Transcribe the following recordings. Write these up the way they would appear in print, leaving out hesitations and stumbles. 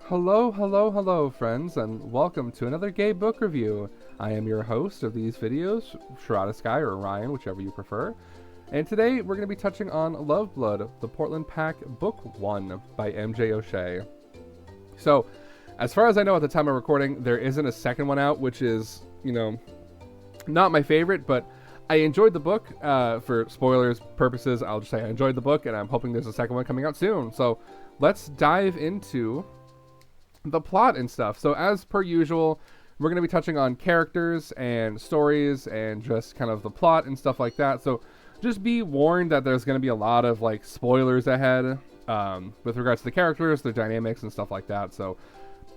Hello, hello, hello, friends, and welcome to another gay book review. I am your host of these videos, Shirada Sky or Ryan, whichever you prefer. And today we're going to be touching on Love Blood, the Portland Pack Book 1 by MJ O'Shea. So, as far as I know at the time of recording, there isn't a second one out, which is, not my favorite, but I enjoyed the book. For spoilers purposes, I'll just say I enjoyed the book, and I'm hoping there's a second one coming out soon. So, let's dive into the plot and stuff. So as per usual, we're going to be touching on characters and stories and just kind of the plot and stuff like that. So just be warned that there's going to be a lot of like spoilers ahead with regards to the characters, their dynamics and stuff like that. So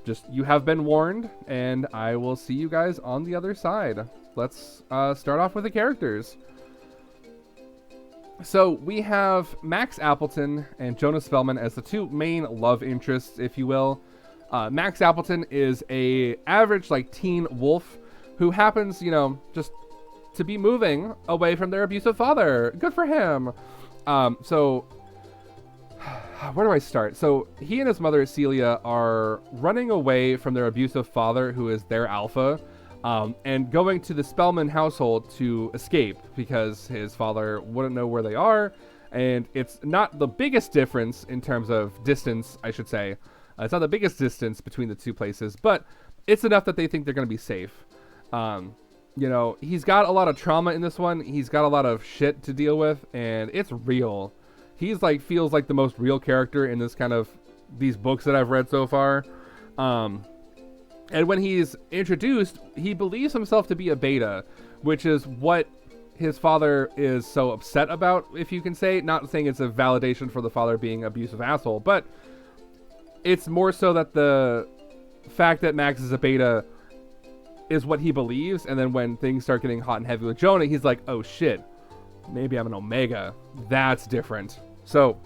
just you have been warned, and I will see you guys on the other side. Let's start off with the characters. So we have Max Appleton and Jonah Spellman as the two main love interests, if you will. Max Appleton is a average like teen wolf who happens, just to be moving away from their abusive father. Good for him. So where do I start? So he and his mother Celia are running away from their abusive father, who is their alpha, and going to the Spellman household to escape because his father wouldn't know where they are. And it's not the biggest difference in terms of distance, I should say. It's not the biggest distance between the two places, but it's enough that they think they're going to be safe. He's got a lot of trauma in this one. He's got a lot of shit to deal with, and it's real. He's feels like the most real character in this kind of these books that I've read so far. And when he's introduced, he believes himself to be a beta, which is what his father is so upset about, if you can say. Not saying it's a validation for the father being an abusive asshole, but it's more so that the fact that Max is a beta is what he believes, and then when things start getting hot and heavy with Jonah, he's like, oh shit, maybe I'm an omega. That's different. So,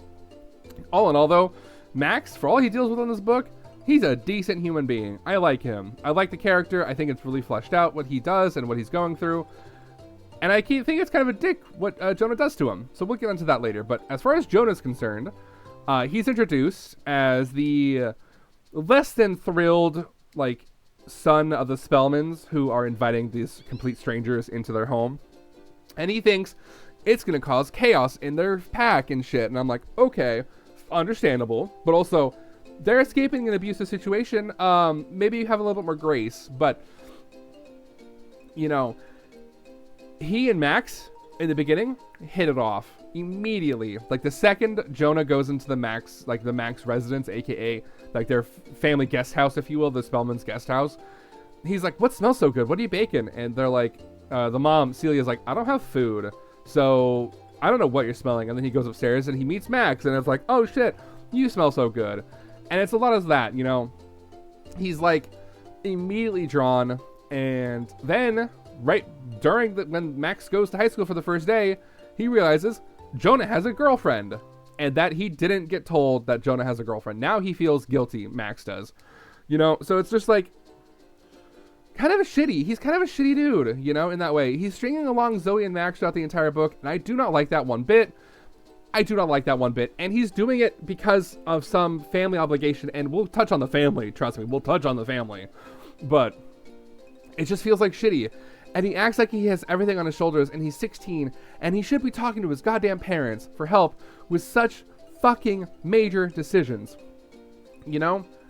all in all though, Max, for all he deals with in this book, he's a decent human being. I like him. I like the character. I think it's really fleshed out what he does and what he's going through. And I think it's kind of a dick what Jonah does to him. So we'll get into that later. But as far as Jonah's concerned, he's introduced as the less than thrilled, son of the Spellmans who are inviting these complete strangers into their home. And he thinks it's going to cause chaos in their pack and shit. And I'm like, okay, understandable. But also, they're escaping an abusive situation. Maybe you have a little bit more grace. But, he and Max, in the beginning, hit it off immediately. The second Jonah goes into the Max residence, aka their family guest house, if you will, the Spellman's guest house, he's like, what smells so good? What are you baking? And they're like, the mom Celia's like, I don't have food, so I don't know what you're smelling. And then he goes upstairs and he meets Max, and it's like, oh shit, you smell so good. And it's a lot of that, he's immediately drawn. And then right during when Max goes to high school for the first day, he realizes Jonah has a girlfriend, and that he didn't get told that Jonah has a girlfriend. Now he feels guilty, Max does. So it's just kind of a shitty. He's kind of a shitty dude, in that way. He's stringing along Zoe and Max throughout the entire book, and I do not like that one bit. And he's doing it because of some family obligation, and we'll touch on the family. Trust me, we'll touch on the family. But it just feels like shitty. And he acts like he has everything on his shoulders, and he's 16, and he should be talking to his goddamn parents for help with such fucking major decisions.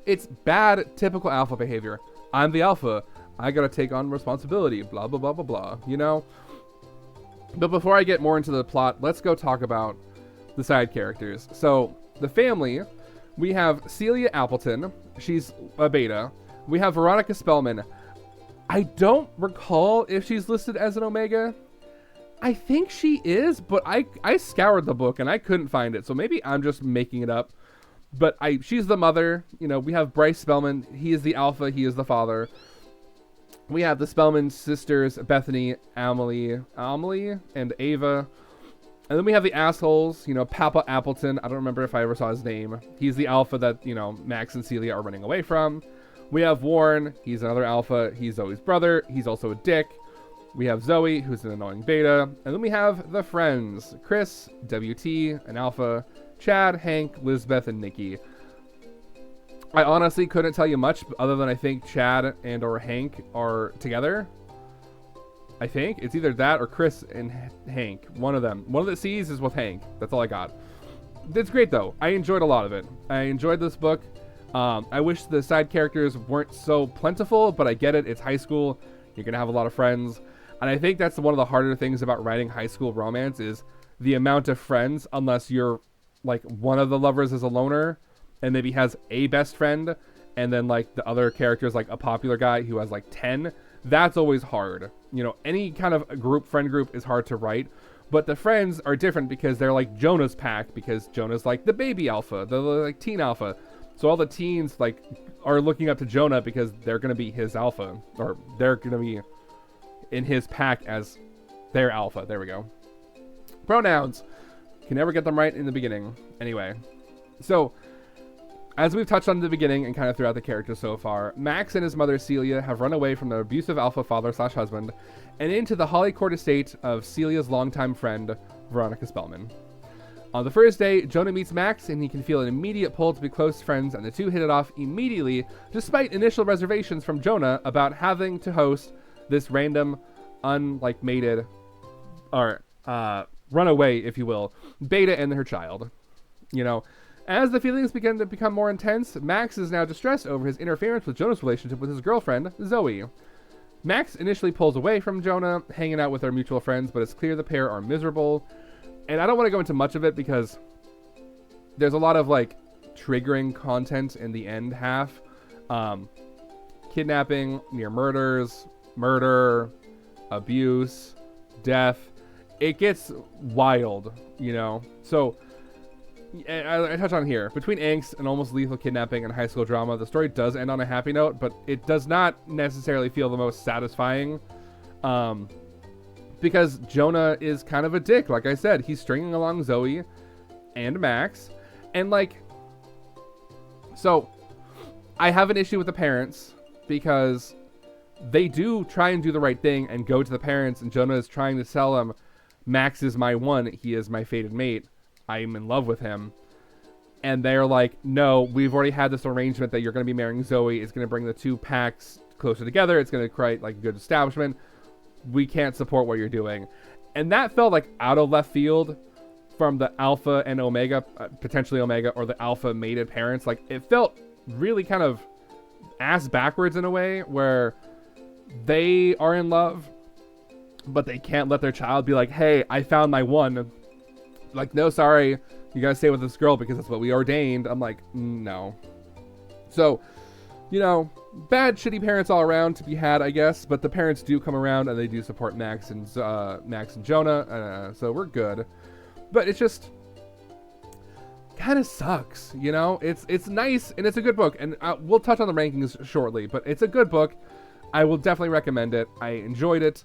It's bad, typical alpha behavior. I'm the alpha. I gotta take on responsibility, blah, blah, blah, blah, blah, But before I get more into the plot, let's go talk about the side characters. So, the family, we have Celia Appleton. She's a beta. We have Veronica Spellman. I don't recall if she's listed as an omega. I think she is, but I scoured the book and I couldn't find it. So maybe I'm just making it up. But she's the mother. We have Bryce Spellman. He is the alpha. He is the father. We have the Spellman sisters, Bethany, Amelie, and Ava. And then we have the assholes, Papa Appleton. I don't remember if I ever saw his name. He's the alpha that, Max and Celia are running away from. We have Warren. He's another alpha. He's Zoe's brother. He's also a dick. We have Zoe, who's an annoying beta. And then we have the friends. Chris, WT, an alpha. Chad, Hank, Lizbeth, and Nikki. I honestly couldn't tell you much other than I think Chad and or Hank are together. I think it's either that or Chris and Hank. One of them. One of the C's is with Hank. That's all I got. It's great though. I enjoyed a lot of it. I enjoyed this book. I wish the side characters weren't so plentiful, but I get it. It's high school. You're gonna have a lot of friends, and I think that's one of the harder things about writing high school romance is the amount of friends. Unless you're like one of the lovers is a loner, and maybe has a best friend, and then like the other characters like a popular guy who has like 10. That's always hard. You know, any kind of friend group is hard to write. But the friends are different because they're like Jonah's pack, because Jonah's like the baby alpha, the like teen alpha. So all the teens like are looking up to Jonah because they're going to be his alpha, or they're going to be in his pack as their alpha. There we go. Pronouns. Can never get them right in the beginning. Anyway. So, as we've touched on in the beginning and kind of throughout the characters so far, Max and his mother Celia have run away from their abusive alpha father/husband and into the Hollycourt estate of Celia's longtime friend, Veronica Spellman. On the first day, Jonah meets Max and he can feel an immediate pull to be close friends, and the two hit it off immediately, despite initial reservations from Jonah about having to host this random, mated, or runaway, if you will, Beta and her child. You know, as the feelings begin to become more intense, Max is now distressed over his interference with Jonah's relationship with his girlfriend, Zoe. Max initially pulls away from Jonah, hanging out with their mutual friends, but it's clear the pair are miserable. And I don't want to go into much of it because there's a lot of like triggering content in the end half. Kidnapping, near murders, murder, abuse, death. It gets wild, you know? So I touch on here. Between angst and almost lethal kidnapping and high school drama, the story does end on a happy note, but it does not necessarily feel the most satisfying. Because Jonah is kind of a dick. Like I said, he's stringing along Zoe and Max. And like, so I have an issue with the parents because they do try and do the right thing and go to the parents, and Jonah is trying to tell them, Max is my one. He is my fated mate. I'm in love with him. And they're like, no, we've already had this arrangement that you're going to be marrying Zoe. It's going to bring the two packs closer together. It's going to create like a good establishment. We can't support what you're doing. And that felt like out of left field from the alpha and omega, potentially omega, or the alpha mated parents. Like, it felt really kind of ass backwards in a way where they are in love, but they can't let their child be like, hey, I found my one. Like, no, sorry, you gotta stay with this girl because that's what we ordained. I'm like, no. So, you know, bad, shitty parents all around to be had, I guess. But the parents do come around and they do support Max and Jonah. So we're good. But it just kind of sucks, you know? It's nice and it's a good book. And we'll touch on the rankings shortly. But it's a good book. I will definitely recommend it. I enjoyed it.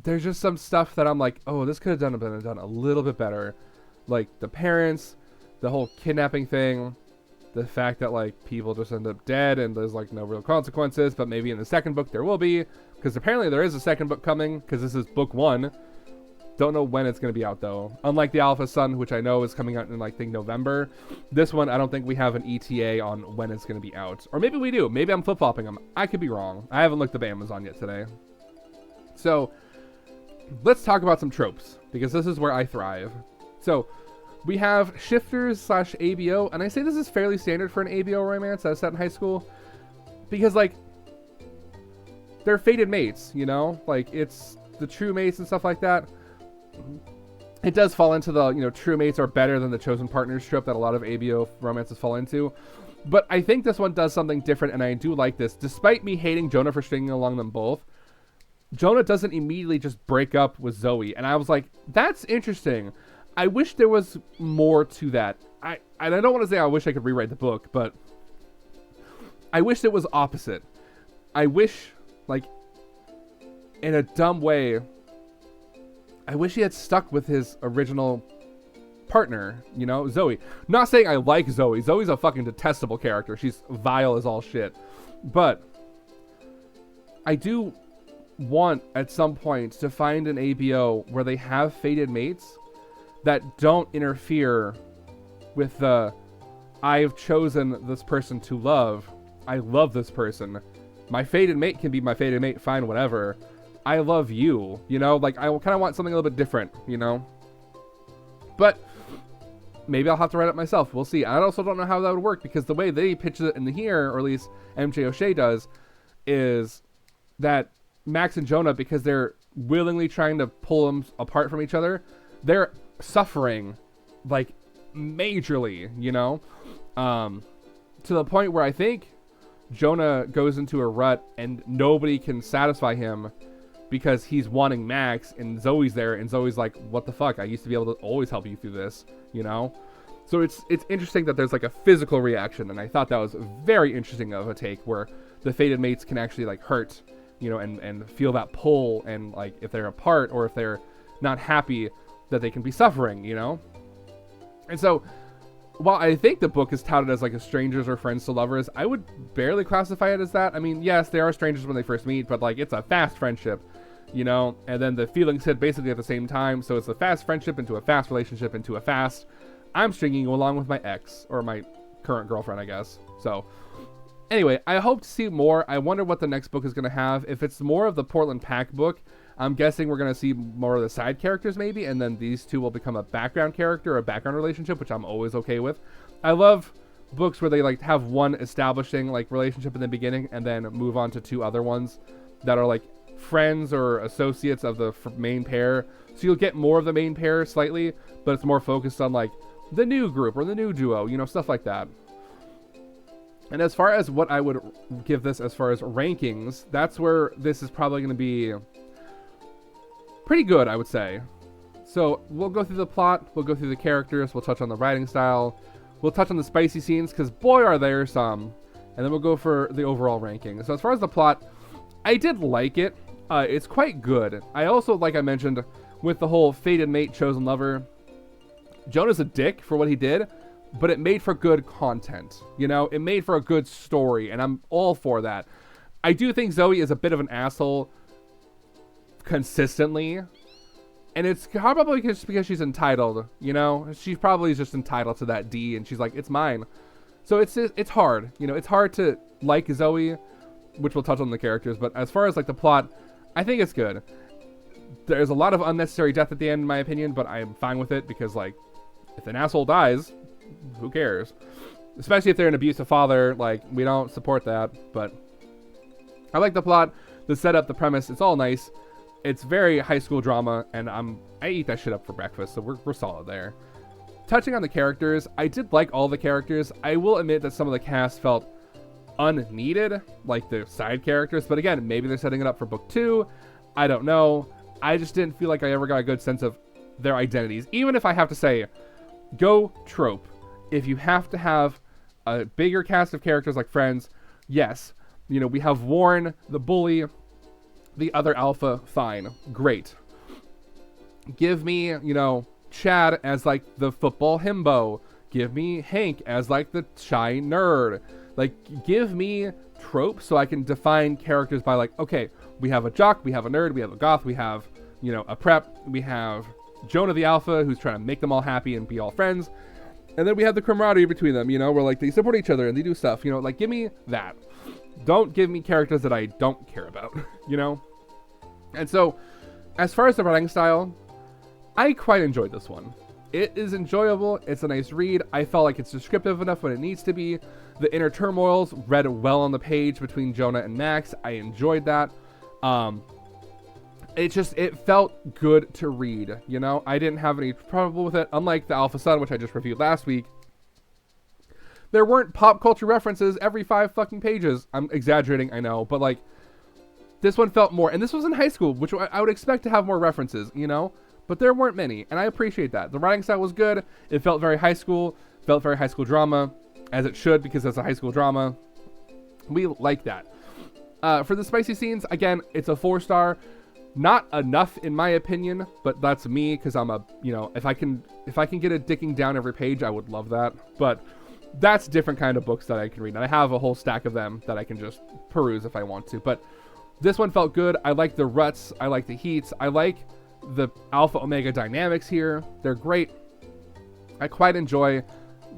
There's just some stuff that I'm like, oh, this could have been done a little bit better. Like the parents, the whole kidnapping thing. The fact that like people just end up dead and there's like no real consequences, but maybe in the second book there will be, because apparently there is a second book coming, because this is book 1. Don't know when it's going to be out though. Unlike the Alpha Sun, which I know is coming out in like November, this one I don't think we have an ETA on when it's going to be out. Or maybe we do. Maybe I'm flip-flopping them. I could be wrong. I haven't looked up Amazon yet today. So let's talk about some tropes, because this is where I thrive. So we have shifters / ABO, and I say this is fairly standard for an ABO romance that's set in high school, because like they're fated mates, you know, like it's the true mates and stuff like that. It does fall into the, you know, true mates are better than the chosen partners trope that a lot of ABO romances fall into, but I think this one does something different, and I do like this. Despite me hating Jonah for stringing along them both, Jonah doesn't immediately just break up with Zoe, and I was like, that's interesting. I wish there was more to that. I don't want to say I wish I could rewrite the book, but I wish it was opposite. I wish, like, in a dumb way, I wish he had stuck with his original partner, you know, Zoe. Not saying I like Zoe. Zoe's a fucking detestable character. She's vile as all shit. But I do want, at some point, to find an ABO where they have fated mates that don't interfere with the I've chosen this person to love. I love this person. My fated mate can be my fated mate, fine, whatever. I love you, you know? Like, I kind of want something a little bit different, you know? But maybe I'll have to write it myself. We'll see. I also don't know how that would work, because the way they pitch it in here, or at least MJ O'Shea does, is that Max and Jonah, because they're willingly trying to pull them apart from each other, they're suffering, like, majorly, you know? To the point where I think Jonah goes into a rut and nobody can satisfy him because he's wanting Max, and Zoe's there, and Zoe's like, what the fuck? I used to be able to always help you through this, you know? So it's interesting that there's like a physical reaction, and I thought that was very interesting of a take where the fated mates can actually like hurt, you know, and feel that pull, and like if they're apart or if they're not happy, that they can be suffering, you know? And so while I think the book is touted as like a strangers or friends to lovers, I would barely classify it as that. I mean, yes, they are strangers when they first meet, but like it's a fast friendship, you know, and then the feelings hit basically at the same time. So it's a fast friendship into a fast relationship into a fast, I'm stringing you along with my ex, or my current girlfriend, I guess. So anyway, I hope to see more. I wonder what the next book is going to have. If it's more of the Portland Pack book, I'm guessing we're going to see more of the side characters maybe, and then these two will become a background character, a background relationship, which I'm always okay with. I love books where they like have one establishing like relationship in the beginning and then move on to two other ones that are like friends or associates of the main pair. So you'll get more of the main pair slightly, but it's more focused on like the new group or the new duo, you know, stuff like that. And as far as what I would give this as far as rankings, that's where this is probably going to be pretty good, I would say. So we'll go through the plot, we'll go through the characters, we'll touch on the writing style, we'll touch on the spicy scenes, because boy are there some, and then we'll go for the overall ranking. So as far as the plot, I did like it. It's quite good. I also, like I mentioned, with the whole fated mate, chosen lover, Jonah's a dick for what he did, but it made for good content. You know, it made for a good story, and I'm all for that. I do think Zoe is a bit of an asshole consistently, and it's probably just because she's entitled, you know? She probably is just entitled to that D, and she's like, it's mine. So it's hard, you know? It's hard to like Zoe, which we'll touch on the characters, but as far as like the plot, I think it's good. There's a lot of unnecessary death at the end, in my opinion, but I'm fine with it because, like, if an asshole dies, who cares? Especially if they're an abusive father, like, we don't support that, but I like the plot, the setup, the premise, it's all nice. It's very high school drama, and I eat that shit up for breakfast, so we're solid there. Touching on the characters, I did like all the characters. I will admit that some of the cast felt unneeded, like the side characters, but again, maybe they're setting it up for book 2. I don't know. I just didn't feel like I ever got a good sense of their identities. Even if I have to say, go trope. If you have to have a bigger cast of characters like Friends, yes. You know, we have Warren, the bully, the other alpha, fine, great. Give me, you know, Chad as like the football himbo. Give me Hank as like the shy nerd. Like, give me tropes so I can define characters by like, okay, we have a jock, we have a nerd, we have a goth, we have, you know, a prep, we have Jonah the alpha who's trying to make them all happy and be all friends. And then we have the camaraderie between them, you know, where like they support each other and they do stuff, you know, like give me that. Don't give me characters that I don't care about, you know? And so, as far as the writing style, I quite enjoyed this one. It is enjoyable, it's a nice read, I felt like it's descriptive enough when it needs to be. The inner turmoils read well on the page between Jonah and Max, I enjoyed that. It felt good to read, you know? I didn't have any trouble with it, unlike the Alpha Sun, which I just reviewed last week. There weren't pop culture references every 5 fucking pages. I'm exaggerating, I know, but like, this one felt more, and this was in high school, which I would expect to have more references, you know? But there weren't many, and I appreciate that. The writing style was good, it felt very high school drama, as it should, because it's a high school drama. We like that. For the spicy scenes, again, it's a 4-star. Not enough in my opinion, but that's me, because I'm a, you know, if I can get a dicking down every page, I would love that. But that's different kind of books that I can read, and I have a whole stack of them that I can just peruse if I want to. But this one felt good. I like the ruts, I like the heats, I like the alpha omega dynamics here. They're great. I quite enjoy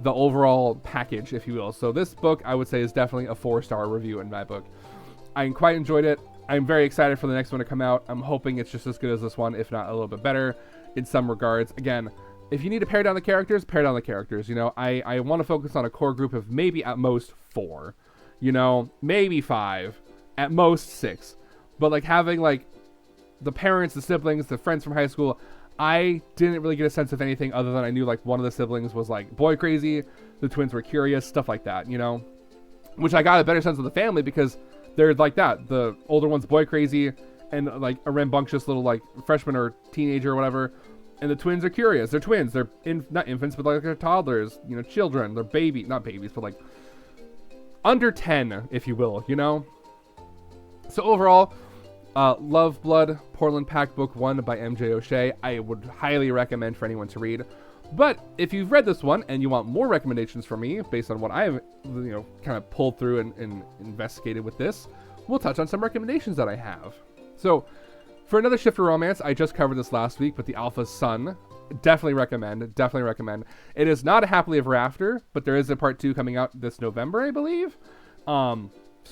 the overall package, if you will. So this book, I would say, is definitely a 4-star review in my book. I quite enjoyed it. I'm very excited for the next one to come out. I'm hoping it's just as good as this one, if not a little bit better in some regards. Again, if you need to pare down the characters, pare down the characters. You know, I want to focus on a core group of maybe at most 4, you know, maybe 5, at most 6. But like having like the parents, the siblings, the friends from high school, I didn't really get a sense of anything other than I knew like one of the siblings was like boy crazy, the twins were curious, stuff like that, you know, which I got a better sense of the family because they're like that. The older one's boy crazy and like a rambunctious little like freshman or teenager or whatever. And the twins are curious. They're twins. They're not infants, but like they're toddlers, you know, children. They're not babies, but like under 10, if you will, you know? So overall, Love, Blood, Portland Pack Book 1 by MJ O'Shea, I would highly recommend for anyone to read. But if you've read this one and you want more recommendations from me based on what I've, you know, kind of pulled through and investigated with this, we'll touch on some recommendations that I have. So for another shifter romance, I just covered this last week, but The Alpha's Son, definitely recommend. It is not a happily ever after, but there is a part 2 coming out this November, I believe. So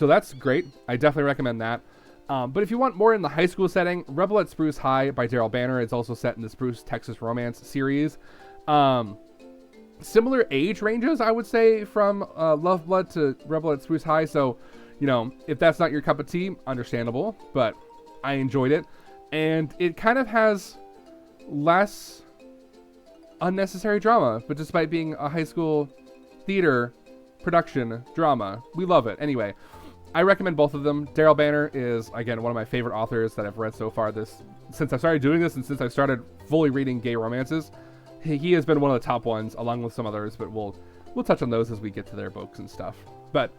that's great. I definitely recommend that. But if you want more in the high school setting, Rebel at Spruce High by Daryl Banner is also set in the Spruce, Texas romance series. Similar age ranges, I would say, from Love Blood to Rebel at Spruce High. So, you know, if that's not your cup of tea, understandable. But I enjoyed it. And it kind of has less unnecessary drama. But despite being a high school theater production drama, we love it. Anyway, I recommend both of them. Daryl Banner is, again, one of my favorite authors that I've read so far since I started doing this and since I started fully reading gay romances. He has been one of the top ones, along with some others, but we'll touch on those as we get to their books and stuff. But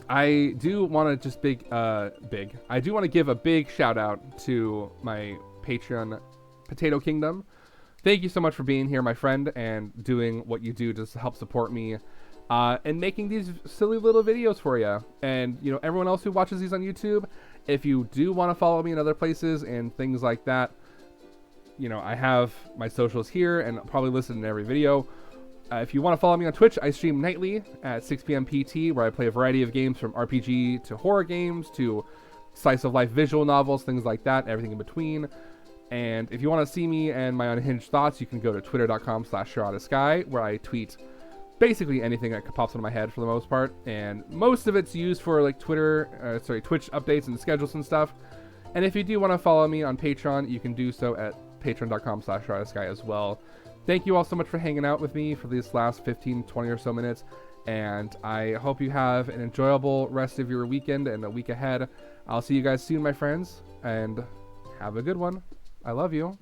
I do want to just I do want to give a big shout out to my Patreon, Potato Kingdom. Thank you so much for being here, my friend, and doing what you do to help support me and making these silly little videos for you. And, you know, everyone else who watches these on YouTube, if you do want to follow me in other places and things like that, you know, I have my socials here and probably listed in every video. If you want to follow me on Twitch, I stream nightly at 6 p.m. PT, where I play a variety of games from RPG to horror games to slice of life visual novels, things like that, everything in between. And if you want to see me and my unhinged thoughts, you can go to twitter.com/ShiradaSky, where I tweet basically anything that pops into my head for the most part. And most of it's used for like Twitch updates and schedules and stuff. And if you do want to follow me on Patreon, you can do so at patreon.com/ShiradaSky as well. Thank you all so much for hanging out with me for these last 15, 20 or so minutes. And I hope you have an enjoyable rest of your weekend and a week ahead. I'll see you guys soon, my friends, and have a good one. I love you.